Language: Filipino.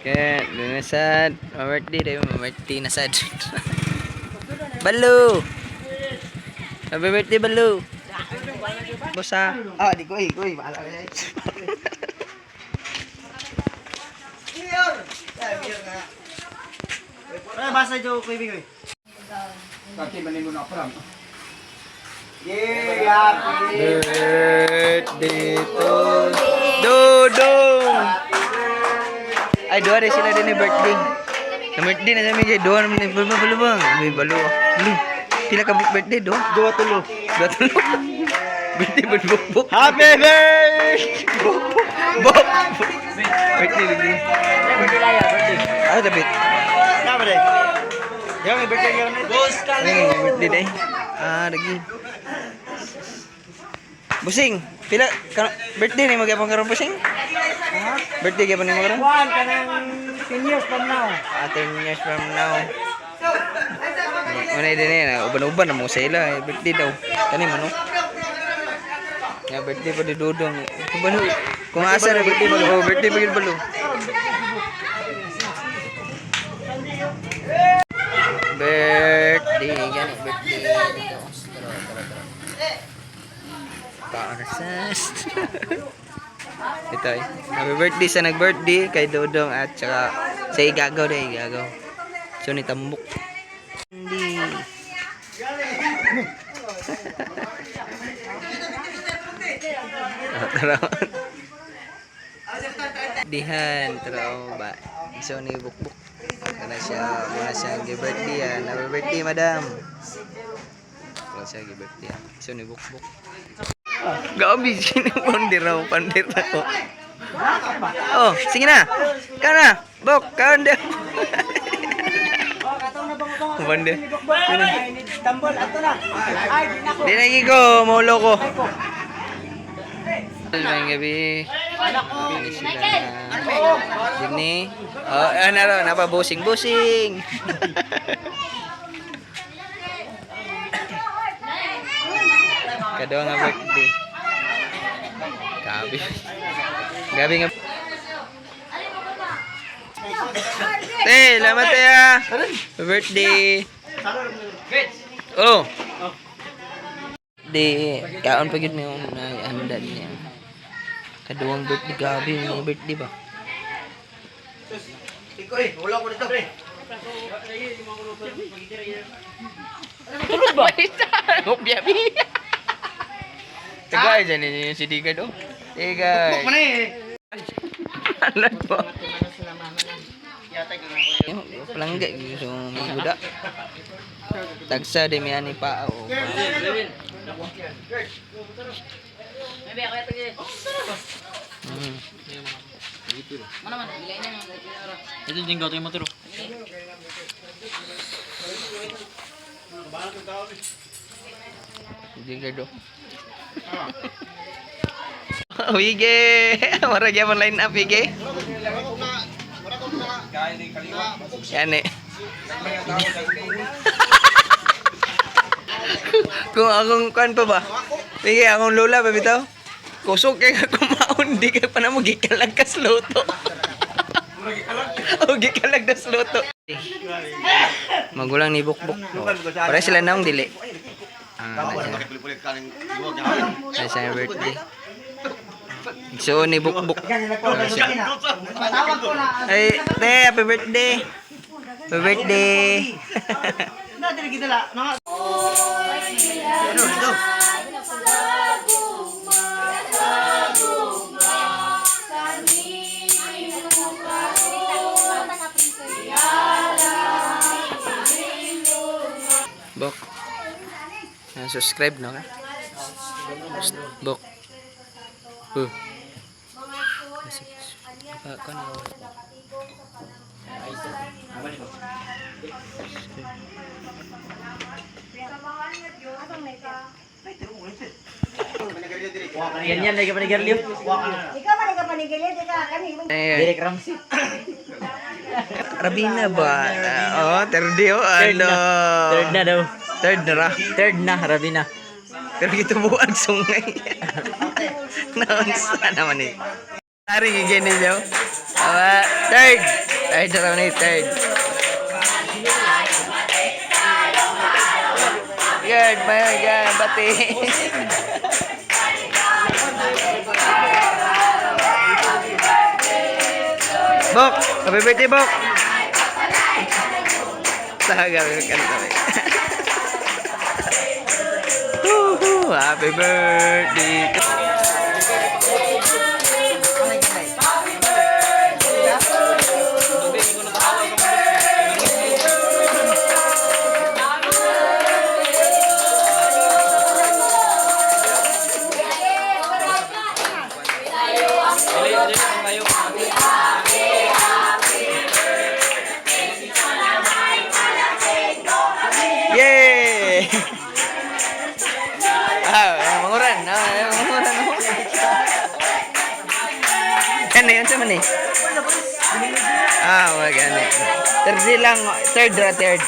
Kaya, nasad. Ma-birthday tayo, ma-birthday nasad. Balu! Happy birthday, Balu! Bosa. Ah, di ko eh. Bahala ka na. Basa jo ko ibig. Kaki banin mo na pram. Yay, happy Birthday to Dodong! Ay, dua rin sila din ni birthday. Na birthday na kami kay dua naman ni Balu bang. May Balu. Balu. Pila ka birthday do? Dua tulo. Dua tulo. Birthday ba buk. Happy birthday! Bok. Birthday lagi. Ah, tapi. Nama deh. Yang may birthday ka na. Boss ka Ay, birthday day. Ah, lagi. Busing, pila birthday ni magyapon karon busing? Birthday gyapon ni mo karon? Juan kanang 10 years from now. 10 years from now. Mana din na uban-uban na mo sa ila, birthday daw. Kani man no. Ya birthday pa di Dodong. Balu. Kung asa na birthday Balu, oh, birthday pagid Balu. Birthday gani birthday. Kaanasas. Ito eh. Happy birthday sa nag-birthday kay Dodong at saka sa Igagaw deh, Igagaw. So ni Tambok. Hindi. Taraw. Dihan, taraw ba. So ni Bukbuk. Kana siya, muna siya nag-birthday yan. Happy birthday, madam. Muna siya nag-birthday yan. So ni Bukbuk. Gabi sini pandir ako. Oh, sige na. Kana, bok, kaunda. Pandir. Tambol ato na. Ay, dinako. Di lagi ko, maulo ko. Ngayong gabi. Ini sila na. Sini. Oh, ano ro, napa busing-busing. Kadua nga birthday. Gabi nga. Salamat ya. Birthday. Oh. Di kaon pa gyud ni handa niya. Kaduang birthday gabi nga birthday ba. Iko wala ko dito. Tulog ba? Biyabi. Tagay dyan yung si Digay do. Digay. Buk mana eh. Alam po. Pelangga so may budak. Tagsa de may ani pa o. Mana man, bilay na ng Ito jenggot yung motor. Digay do. Wige, marag yan line up wige. Yan eh. Kung akong kan pa ba? Wige, akong lola pa bitaw. Kusok kay kumaon di ka pa na mo gikalag ka sloto. O gikalag na sloto. Magulang ni Bukbuk. Para sila naong dili. Ay sa birthday. So ni Bukbuk. Ay, te, happy birthday. Happy birthday. Na dili kita la. Bok. Subscribe no ka? Bok. Kan Ganyan lagi panigarliw. Ikaw man ka panigilid ka kani. Direk Ramsey. Rabina ba? Oh, third oh, ano? Third na daw. Third na ra. Third na, Rabina. Pero gito buwag sungay. Naunsa naman eh. Ari gigyan ninyo. Third. Third raw ni third. Good, my God, bati. Bok, happy birthday, Bok. Tagal kan kami. Happy birthday. Yay! Manguran. Manguran. Ano yun sa man eh? Wag ano. Third lang. Third.